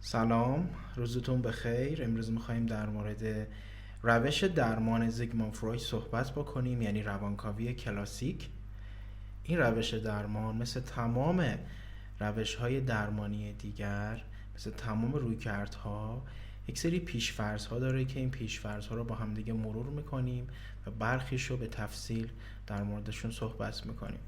سلام، روزتون بخیر. امروز میخوایم در مورد روش درمان زیگموند فروید صحبت بکنیم، یعنی روانکاوی کلاسیک. این روش درمان مثل تمام روش‌های درمانی دیگر، مثل تمام رویکردها، یک سری پیش‌فرض‌ها داره که این پیش‌فرض‌ها رو با هم دیگه مرور میکنیم و برخیش رو به تفصیل در موردشون صحبت میکنیم.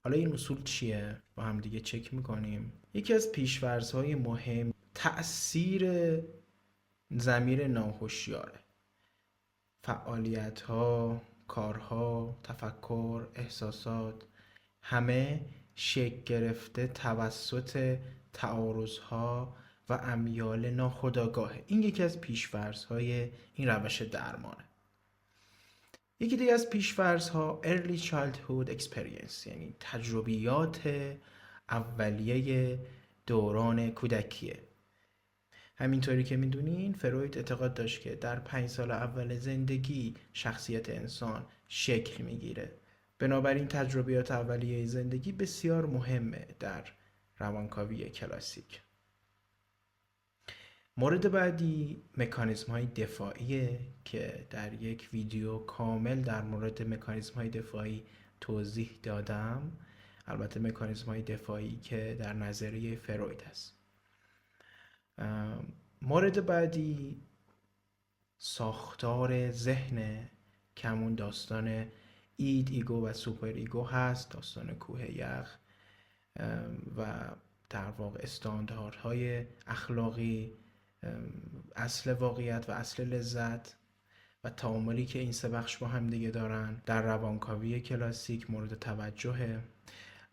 حالا این اصول چیه؟ با هم دیگه چک میکنیم. یکی از پیش‌فرض‌های مهم تأثیر ضمیر ناهوشیاره. فعالیت‌ها، کارها، تفکر، احساسات همه شکل گرفته توسط تعارض‌ها و امیال ناخودآگاهه. این یکی از پیش‌فرض‌های این روش درمانه. یکی دیگه از پیش‌فرض‌ها early childhood experience، یعنی تجربیات اولیه دوران کودکیه. همینطوری که میدونین فروید اعتقاد داشت که در 5 سال اول زندگی شخصیت انسان شکل میگیره. بنابراین تجربیات اولیه زندگی بسیار مهمه در روانکاوی کلاسیک. مورد بعدی مکانیزم های دفاعیه که در یک ویدیو کامل در مورد مکانیزم های دفاعی توضیح دادم. البته مکانیزم های دفاعی که در نظریه فروید هست. مورد بعدی ساختار ذهن که همون داستان ایگو و سوپر ایگو هست، داستان کوه یخ و در واقع استانداردهای اخلاقی، اصل واقعیت و اصل لذت و تعاملی که این سه بخش با هم دیگه دارن در روانکاوی کلاسیک مورد توجهه.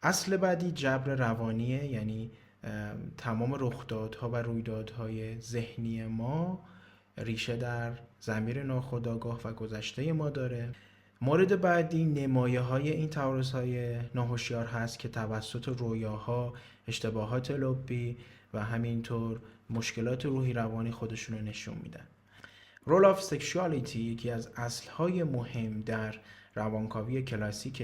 اصل بعدی جبر روانیه، یعنی تمام رخدادها و رویدادهای ذهنی ما ریشه در ضمیر ناخودآگاه و گذشته ما داره. مورد بعدی نمایه های این تعارض‌های ناهوشیار هست که توسط رویاها، اشتباهات لبی و همینطور مشکلات روحی روانی خودشون رو نشون میدن. رول آف سکشوالیتی یکی از اصلهای مهم در روانکاوی کلاسیک.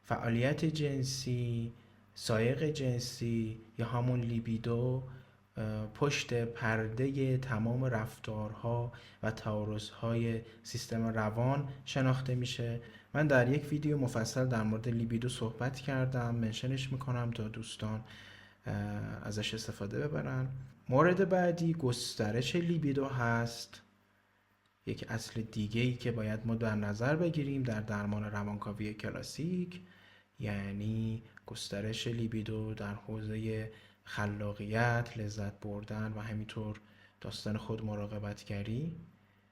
فعالیت جنسی، سایق جنسی یا همون لیبیدو پشت پرده تمام رفتارها و تعارضهای سیستم روان شناخته میشه. من در یک ویدیو مفصل در مورد لیبیدو صحبت کردم، منشنش میکنم تا دوستان ازش استفاده ببرن. مورد بعدی گسترش لیبیدو هست، یک اصل دیگه‌ای که باید ما در نظر بگیریم در درمان روانکاوی کلاسیک، یعنی گسترش لیبیدو در حوزه خلاقیت، لذت بردن و همینطور داستان خود مراقبتگری.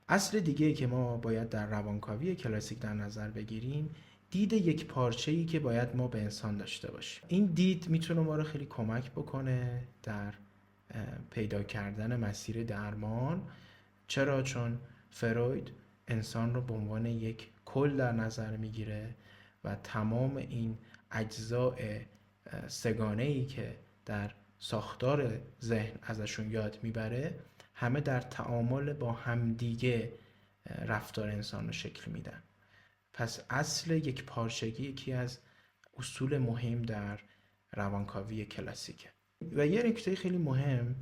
اصل دیگه‌ای که ما باید در روانکاوی کلاسیک در نظر بگیریم دید یک پارچه‌ای که باید ما به انسان داشته باشیم. این دید میتونه ما رو خیلی کمک بکنه در پیدا کردن مسیر درمان. چرا؟ چون فروید انسان رو به عنوان یک کل در نظر میگیره و تمام این اجزاء سگانه‌ای که در ساختار ذهن ازشون یاد میبره همه در تعامل با همدیگه رفتار انسان رو شکل میدن. پس اصل یک پارچگی یکی از اصول مهم در روانکاوی کلاسیکه. و یه نکته خیلی مهم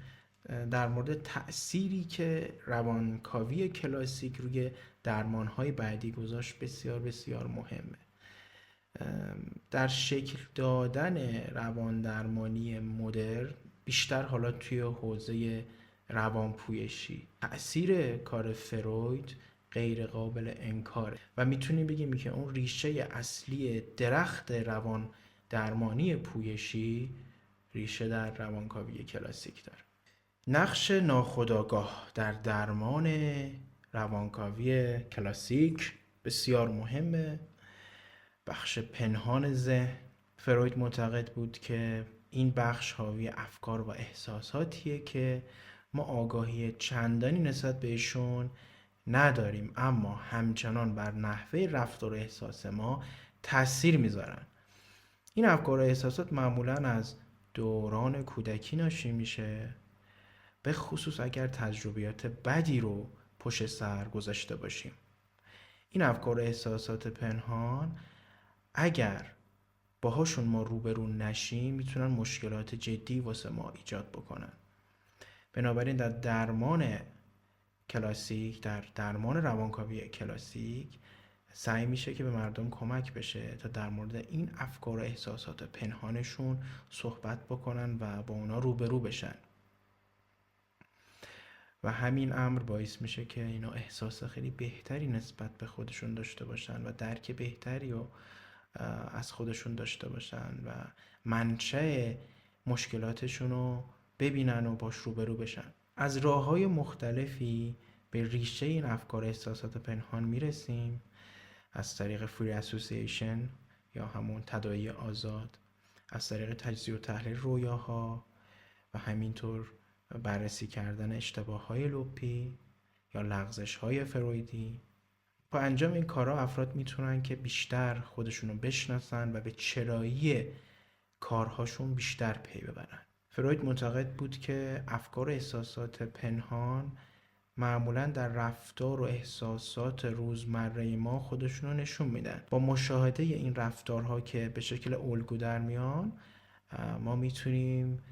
در مورد تأثیری که روانکاوی کلاسیک روی درمانهای بعدی گذاشت بسیار بسیار مهمه. در شکل دادن روان درمانی مدرن، بیشتر حالا توی حوزه روانپویشی، تأثیر کار فروید غیر قابل انکاره و میتونیم بگیم که اون ریشه اصلی درخت روان درمانی پویشی ریشه در روانکاوی کلاسیک داره. نقش ناخودآگاه در درمان روانکاوی کلاسیک بسیار مهمه. بخش پنهان ذهن، فروید معتقد بود که این بخش حاوی افکار و احساساتیه که ما آگاهی چندانی نسبت بهشون نداریم، اما همچنان بر نحوه رفتار و احساس ما تأثیر میذارن. این افکار و احساسات معمولاً از دوران کودکی ناشی میشه، به خصوص اگر تجربیات بدی رو پشت سر گذاشته باشیم. این افکار و احساسات پنهان اگر باهاشون ما روبرو نشیم میتونن مشکلات جدی واسه ما ایجاد بکنن. بنابراین در درمان کلاسیک، در درمان روانکاوی کلاسیک سعی میشه که به مردم کمک بشه تا در مورد این افکار و احساسات پنهانشون صحبت بکنن و با اونا روبرو بشن و همین امر باعث میشه که اینا احساس خیلی بهتری نسبت به خودشون داشته باشن و درک بهتری و از خودشون داشته باشن و منشأ مشکلاتشون رو ببینن و باش روبرو بشن. از راه‌های مختلفی به ریشه این افکار احساسات پنهان میرسیم، از طریق فری اسوسییشن یا همون تداعی آزاد، از طریق تجزیه و تحلیل رویاها و همینطور بررسی کردن اشتباه‌های لوپی یا لغزش‌های فرویدی. با انجام این کارا افراد میتونن که بیشتر خودشونو بشناسن و به چرایی کارهاشون بیشتر پی ببرن. فروید معتقد بود که افکار و احساسات پنهان معمولا در رفتار و احساسات روزمره ما خودشونو نشون میدن. با مشاهده این رفتارها که به شکل الگو در میان، ما میتونیم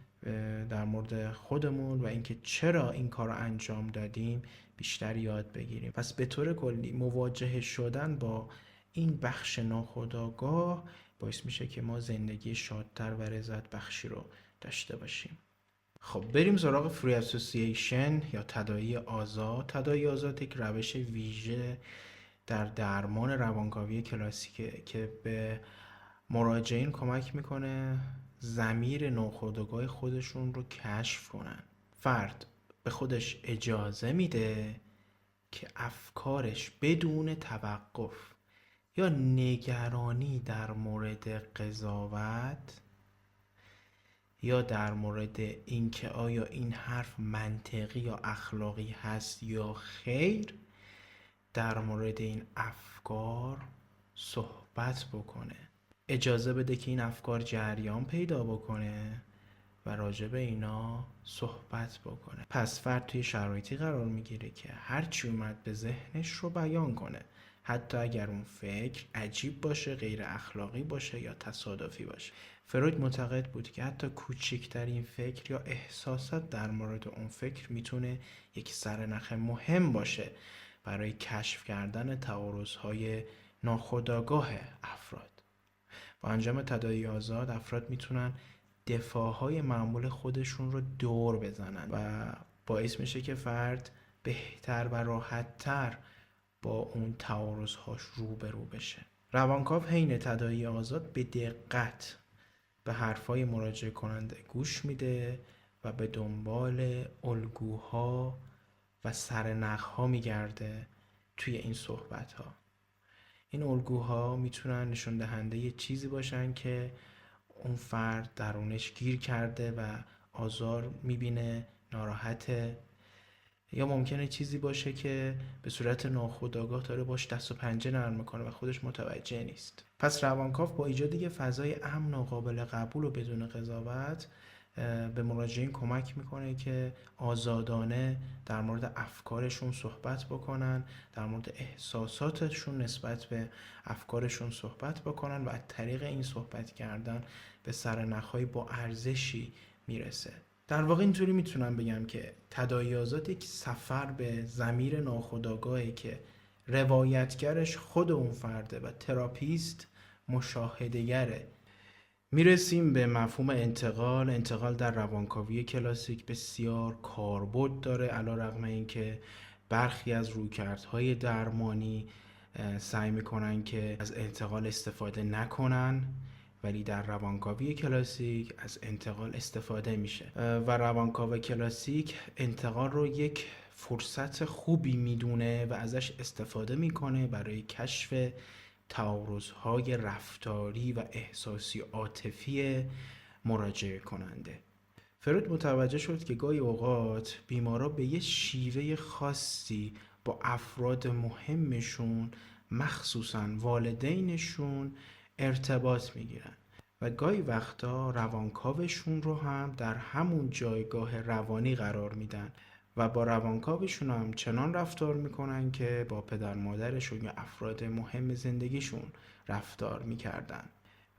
در مورد خودمون و اینکه چرا این کار رو انجام دادیم بیشتر یاد بگیریم. پس به طور کلی مواجهه شدن با این بخش ناخودآگاه باعث میشه که ما زندگی شادتر و رضایت بخشی رو داشته باشیم. خب بریم سراغ فری اسوسییشن یا تداعی آزاد. تداعی آزاد یک روش ویژه در درمان روانکاوی کلاسیکه که به مراجعین کمک میکنه ضمیر ناخودآگاه خودشون رو کشف کنن. فرد به خودش اجازه میده که افکارش بدون توقف یا نگرانی در مورد قضاوت یا در مورد اینکه آیا این حرف منطقی یا اخلاقی هست یا خیر، در مورد این افکار صحبت بکنه. اجازه بده که این افکار جریان پیدا بکنه و راجع به اینا صحبت بکنه. پس فرد توی شرایطی قرار میگیره که هرچی اومد به ذهنش رو بیان کنه، حتی اگر اون فکر عجیب باشه، غیر اخلاقی باشه یا تصادفی باشه. فروید معتقد بود که حتی کوچکترین فکر یا احساسات در مورد اون فکر میتونه یک سرنخ مهم باشه برای کشف کردن تعارض‌های ناخودآگاه افراد. با انجام تداعی آزاد افراد میتونن دفاعهای معمول خودشون رو دور بزنن و باعث میشه که فرد بهتر و راحت‌تر با اون تعارض‌هاش روبرو بشه. روانکاو حین تداعی آزاد به دقت به حرفای مراجعه کننده گوش میده و به دنبال الگوها و سرنخ‌ها میگرده توی این صحبت‌ها. این الگوها میتونن نشون دهنده یه چیزی باشن که اون فرد درونش گیر کرده و آزار میبینه، ناراحته، یا ممکنه چیزی باشه که به صورت ناخودآگاه داره باش دست و پنجه نرم میکنه و خودش متوجه نیست. پس روانکاو با ایجاد یه فضای امن و قابل قبول و بدون قضاوت به مراجعین کمک میکنه که آزادانه در مورد افکارشون صحبت بکنن، در مورد احساساتشون نسبت به افکارشون صحبت بکنن و از طریق این صحبت کردن به سرنخ‌های با ارزشی میرسه. در واقع اینطوری میتونم بگم که تداعی آزاد یک سفر به ضمیر ناخودآگاهی که روایتگرش خود اون فرده و تراپیست مشاهده‌گره. میرسیم به مفهوم انتقال. انتقال در روانکاوی کلاسیک بسیار کاربرد داره، علیرغم اینکه برخی از رویکردهای درمانی سعی میکنن که از انتقال استفاده نکنن، ولی در روانکاوی کلاسیک از انتقال استفاده میشه و روانکاو کلاسیک انتقال رو یک فرصت خوبی میدونه و ازش استفاده میکنه برای کشف تعارض‌های رفتاری و احساسی عاطفی مراجعه کننده. فروید متوجه شد که گاهی اوقات بیمارا به یه شیوه خاصی با افراد مهمشون، مخصوصاً والدینشون، ارتباط میگیرن و گاهی وقتا روانکاوشون رو هم در همون جایگاه روانی قرار میدن و با روانکاوشون هم چنان رفتار میکنن که با پدر مادرشون یا افراد مهم زندگیشون رفتار میکردن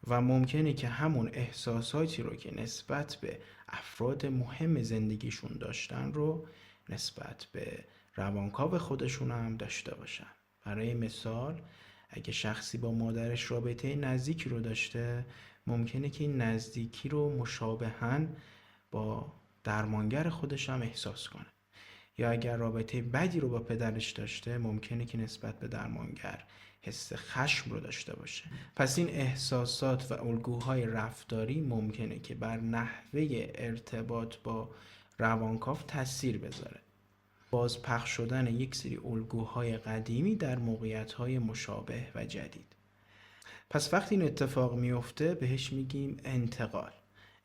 و ممکنه که همون احساساتی رو که نسبت به افراد مهم زندگیشون داشتن رو نسبت به روانکاو خودشون هم داشته باشن. برای مثال اگه شخصی با مادرش رابطه نزدیکی رو داشته، ممکنه که این نزدیکی رو مشابهاً با درمانگر خودش هم احساس کنه. یا اگر رابطه بدی رو با پدرش داشته، ممکنه که نسبت به درمانگر حس خشم رو داشته باشه. پس این احساسات و الگوهای رفتاری ممکنه که بر نحوه ارتباط با روانکاو تاثیر بذاره. باز پخش شدن یک سری الگوهای قدیمی در موقعیت‌های مشابه و جدید. پس وقتی این اتفاق میفته بهش میگیم انتقال.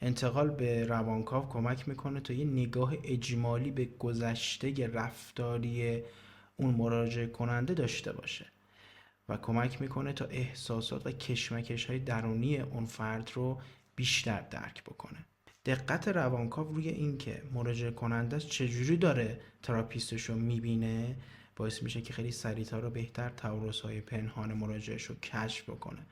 انتقال به روانکاو کمک میکنه تا یه نگاه اجمالی به گذشته رفتاری اون مراجعه کننده داشته باشه و کمک میکنه تا احساسات و کشمکش‌های درونی اون فرد رو بیشتر درک بکنه. دقت روانکاو روی این که مراجعه کننده چجوری داره تراپیستش رو میبینه باعث میشه که خیلی سریع‌تر و بهتر تعارض‌های پنهان مراجعش رو کشف بکنه.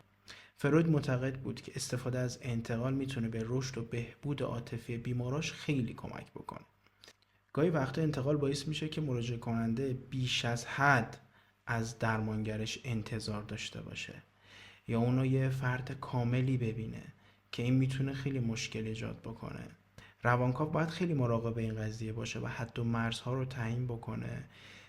فروید معتقد بود که استفاده از انتقال میتونه به رشد و بهبود عاطفی بیماراش خیلی کمک بکنه. گاهی وقتا انتقال باعث میشه که مراجعه کننده بیش از حد از درمانگرش انتظار داشته باشه یا اونو یه فرد کاملی ببینه که این میتونه خیلی مشکل ایجاد بکنه. روانکاو باید خیلی مراقب این قضیه باشه و حد و مرزها رو تعیین بکنه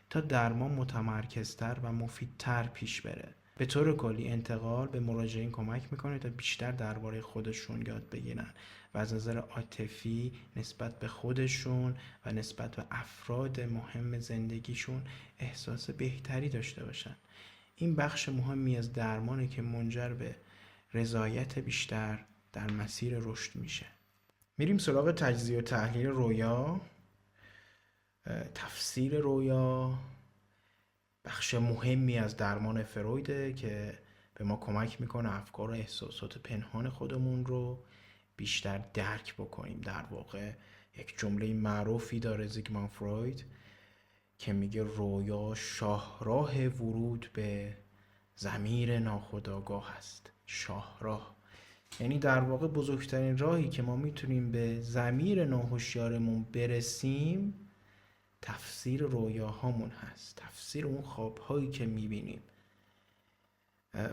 تا درمان متمرکزتر و مفیدتر پیش بره. به طور کلی انتقال به مراجعین کمک میکنه تا بیشتر درباره خودشون یاد بگیرن و از نظر عاطفی نسبت به خودشون و نسبت به افراد مهم زندگیشون احساس بهتری داشته باشن. این بخش مهمی از درمانه که منجر به رضایت بیشتر در مسیر رشد میشه. میریم سراغ تجزیه و تحلیل رویا. تفسیر رویا بخش مهمی از درمان فرویده که به ما کمک میکنه افکار و احساسات پنهان خودمون رو بیشتر درک بکنیم. در واقع یک جمله معروفی داره زیگموند فروید که میگه رویا شاهراه ورود به ضمیر ناخودآگاه است. شاهراه یعنی در واقع بزرگترین راهی که ما میتونیم به ضمیر ناهوشیارمون برسیم تفسیر رویاهامون هست، تفسیر اون خوابهایی که میبینیم.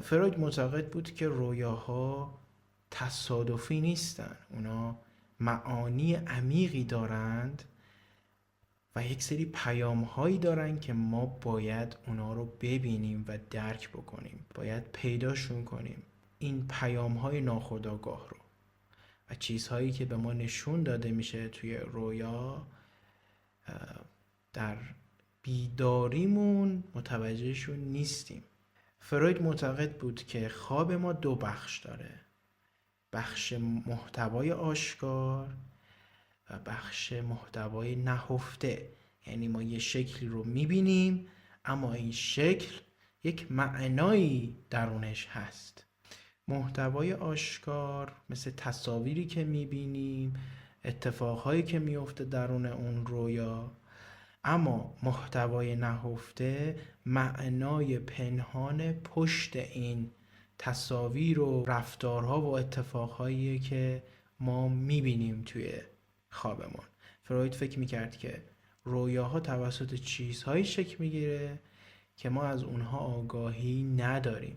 فروید معتقد بود که رویاها تصادفی نیستن، اونا معانی عمیقی دارند و یک سری پیامهایی دارن که ما باید اونا رو ببینیم و درک بکنیم، باید پیداشون کنیم این پیامهای ناخودآگاه رو و چیزهایی که به ما نشون داده میشه توی رویا در بیداریمون متوجهشون نیستیم. فروید معتقد بود که خواب ما دو بخش داره، بخش محتوای آشکار و بخش محتوای نهفته. یعنی ما یه شکلی رو میبینیم اما این شکل یک معنایی درونش هست. محتوای آشکار مثل تصاویری که میبینیم، اتفاقهایی که میفته درون اون رویا، اما محتوای نهفته معنای پنهان پشت این تصاویر و رفتارها و اتفاقهایی که ما میبینیم توی خوابمون. فروید فکر میکرد که رویاها توسط چیزهایی شکل میگیره که ما از اونها آگاهی نداریم،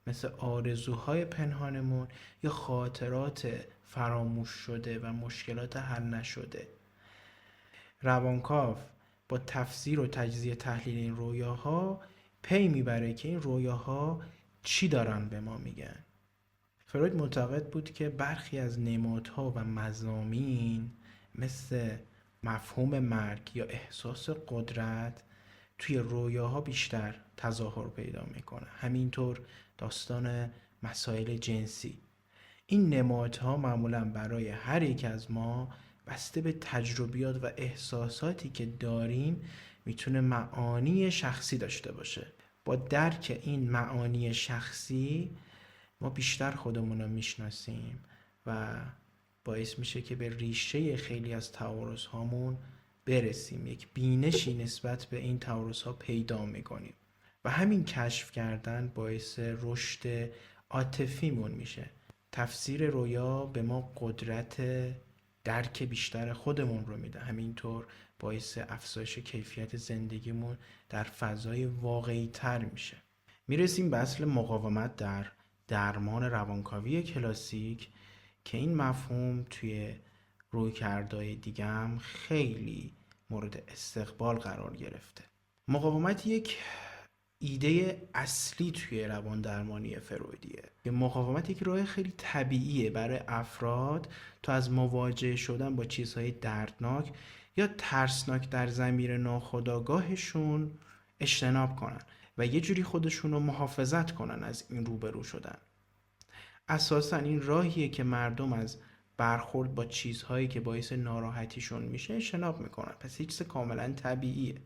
مثل آرزوهای پنهانمون یا خاطرات فراموش شده و مشکلات حل نشده. روانکاو با تفسیر و تجزیه تحلیل این رویاها پی میبره که این رویاها چی دارن به ما میگن. فروید معتقد بود که برخی از نمادها و مضامین مثل مفهوم مرگ یا احساس قدرت توی رویاها بیشتر تظاهر پیدا میکنه. همینطور داستان مسائل جنسی. این نمادها معمولا برای هر یک از ما بسته به تجربیات و احساساتی که داریم میتونه معانی شخصی داشته باشه. با درک این معانی شخصی ما بیشتر خودمون رو میشناسیم و باعث میشه که به ریشه خیلی از تعارض هامون برسیم، یک بینشی نسبت به این تعارض ها پیدا میکنیم و همین کشف کردن باعث رشد عاطفیمون میشه. تفسیر رویا به ما قدرت درک بیشتر خودمون رو میده، همینطور باعث افزایش کیفیت زندگیمون در فضای واقعی تر میشه. میرسیم به اصل مقاومت در درمان روانکاوی کلاسیک که این مفهوم توی رویکردهای دیگه هم خیلی مورد استقبال قرار گرفته. مقاومت یک ایده اصلی توی روان درمانی فرویدیه که مقاومت یک راه خیلی طبیعیه برای افراد تا از مواجه شدن با چیزهای دردناک یا ترسناک در ضمیر ناخودآگاهشون اجتناب کنن و یه جوری خودشون رو محافظت کنن از این روبرو شدن. اساساً این راهیه که مردم از برخورد با چیزهایی که باعث ناراحتیشون میشه اجتناب میکنن، پس هیچ چیز کاملا طبیعیه.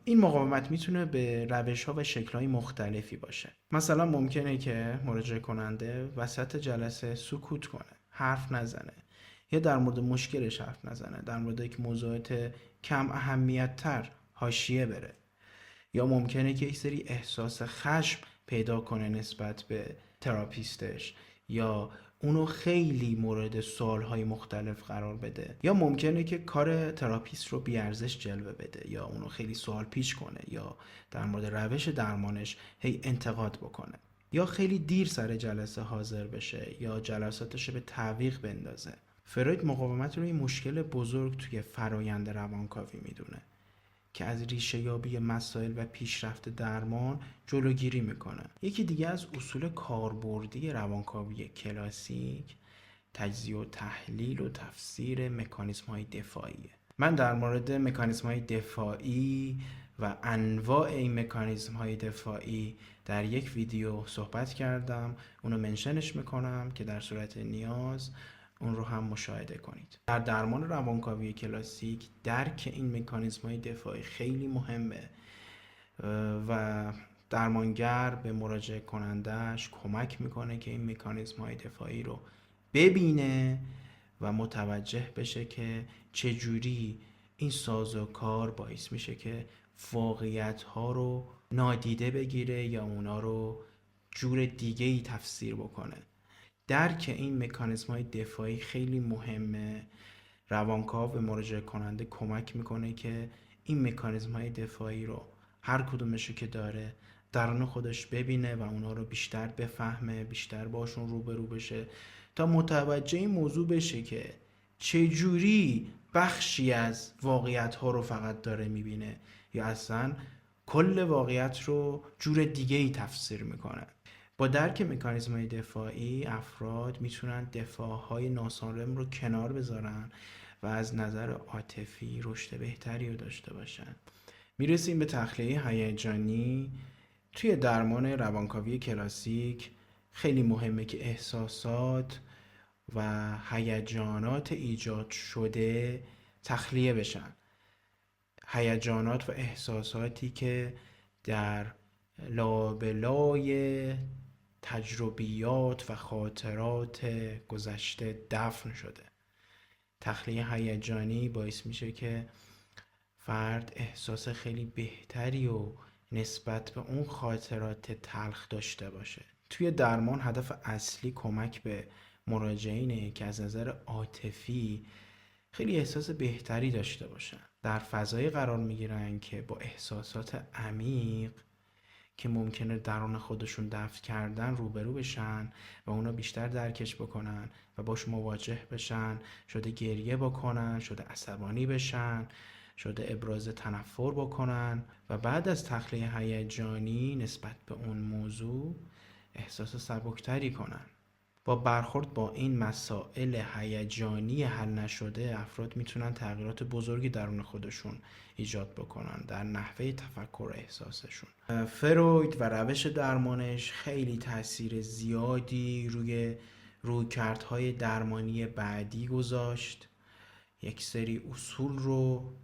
این مقاومت میتونه به روش‌ها و شکل‌های مختلفی باشه. مثلا ممکنه که مراجعه کننده وسط جلسه سکوت کنه، حرف نزنه یا در مورد مشکلش حرف نزنه، در مورد یک موضوعات کم اهمیت تر حاشیه بره. یا ممکنه که یک سری احساس خشم پیدا کنه نسبت به تراپیستش یا اونو خیلی مورد سوالهای مختلف قرار بده، یا ممکنه که کار تراپیست رو بیارزش جلوه بده یا اونو خیلی سوال پیچ کنه یا در مورد روش درمانش هی انتقاد بکنه، یا خیلی دیر سر جلسه حاضر بشه یا جلساتش به تعویق بندازه. فروید مقاومت رو این مشکل بزرگ توی فرایند روانکاوی میدونه که از ریشه یابی مسائل و پیشرفت درمان جلوگیری میکنه. یکی دیگه از اصول کاربردی روانکاوی کلاسیک تجزیه و تحلیل و تفسیر مکانیزم های دفاعیه. من در مورد مکانیزم های دفاعی و انواع این مکانیزم های دفاعی در یک ویدیو صحبت کردم، اونو منشنش میکنم که در صورت نیاز اون رو هم مشاهده کنید. در درمان روانکاوی کلاسیک درک این مکانیزم‌های دفاعی خیلی مهمه و درمانگر به مراجعه کنندش کمک میکنه که این مکانیزم‌های دفاعی رو ببینه و متوجه بشه که چجوری این سازوکار باعث میشه که واقعیت‌ها رو نادیده بگیره یا اونا رو جور دیگه‌ای تفسیر بکنه. درک این مکانیزم‌های دفاعی خیلی مهمه. روانکاو به مراجعه کننده کمک میکنه که این مکانیزم‌های دفاعی رو هر کدومشو که داره درون خودش ببینه و اونا رو بیشتر بفهمه، بیشتر باشون روبرو بشه تا متوجه این موضوع بشه که چجوری بخشی از واقعیت‌ها رو فقط داره میبینه یا اصلا کل واقعیت رو جور دیگه‌ای تفسیر میکنه. با درک مکانیزم‌های دفاعی افراد میتونن دفاعهای ناسالم رو کنار بذارن و از نظر عاطفی رشد بهتری رو داشته باشن. میرسیم به تخلیه هیجانی. توی درمان روانکاوی کلاسیک خیلی مهمه که احساسات و هیجانات ایجاد شده تخلیه بشن. هیجانات و احساساتی که در لابلای تجربیات و خاطرات گذشته دفن شده. تخلیه هیجانی باعث میشه که فرد احساس خیلی بهتری و نسبت به اون خاطرات تلخ داشته باشه. توی درمان هدف اصلی کمک به مراجعینه که از نظر عاطفی خیلی احساس بهتری داشته باشن. در فضایی قرار میگیرن که با احساسات عمیق که ممکنه درون خودشون دفن کردن روبرو بشن و اونا بیشتر درکش بکنن و باش مواجه بشن، شده گریه بکنن، شده عصبانی بشن، شده ابراز تنفر بکنن و بعد از تخلیه هیجانی نسبت به اون موضوع احساس سبکتری کنن. با برخورد با این مسائل هیجانی حل نشده افراد میتونن تغییرات بزرگی درون خودشون ایجاد بکنن در نحوه تفکر احساسشون. فروید و روش درمانش خیلی تاثیر زیادی روی رویکردهای درمانی بعدی گذاشت. یک سری اصول رو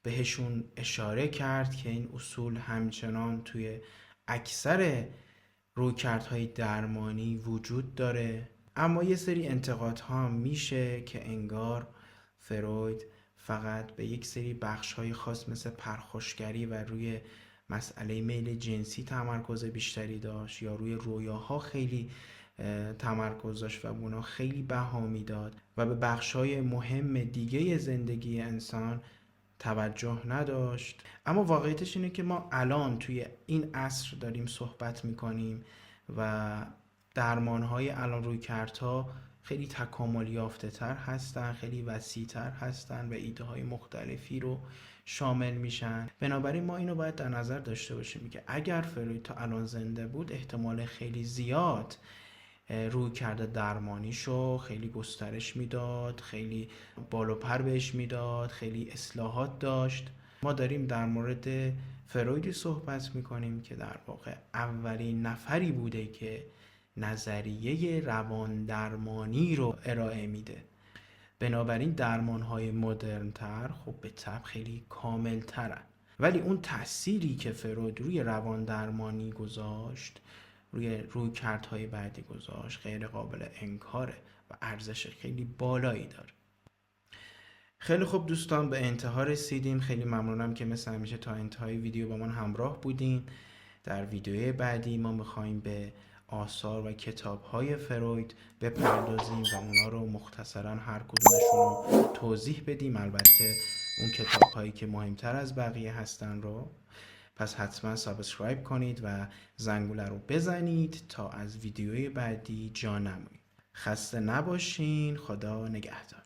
بهشون اشاره کرد که این اصول همچنان توی اکثر رویکردهای درمانی وجود داره، اما یه سری انتقادها هم میشه که انگار فروید فقط به یک سری بخش‌های خاص مثل پرخاشگری و روی مسئله میل جنسی تمرکز بیشتری داشت، یا روی رویاها خیلی تمرکز داشت و اونا خیلی بها میداد و به بخش‌های مهم دیگه زندگی انسان توجه نداشت. اما واقعیتش اینه که ما الان توی این عصر داریم صحبت میکنیم و درمان‌های الان رویکردها خیلی تکامل یافته تر هستن، خیلی وسیع تر هستن و ایده های مختلفی رو شامل میشن. بنابراین ما اینو باید در نظر داشته باشیم که اگر فروید تا الان زنده بود، احتمال خیلی زیاد رویکرد درمانیشو خیلی گسترش میداد، خیلی بالو پر بهش میداد، خیلی اصلاحات داشت. ما داریم در مورد فرویدی صحبت میکنیم که در واقع اولین نفری بوده که نظریه روان درمانی رو ارائه میده. بنابراین درمانهای مدرن تر خب به طبع خیلی کامل ترن، ولی اون تأثیری که فروید روی روان درمانی گذاشت، روی کردهای بعدی گذاشت، غیر قابل انکاره و ارزش خیلی بالایی داره. خیلی خوب دوستان، به انتها رسیدیم. خیلی ممنونم که مثل همیشه تا انتهای ویدیو با من همراه بودین. در ویدیوی بعدی ما میخوایم به آثار و کتاب‌های فروید بپردازیم و اونا رو مختصرا هر کدومشون رو توضیح بدیم، البته اون کتاب‌هایی که مهمتر از بقیه هستن رو. پس حتما سابسکرایب کنید و زنگوله رو بزنید تا از ویدیوی بعدی جا نمونید. خسته نباشین. خدا نگهدار.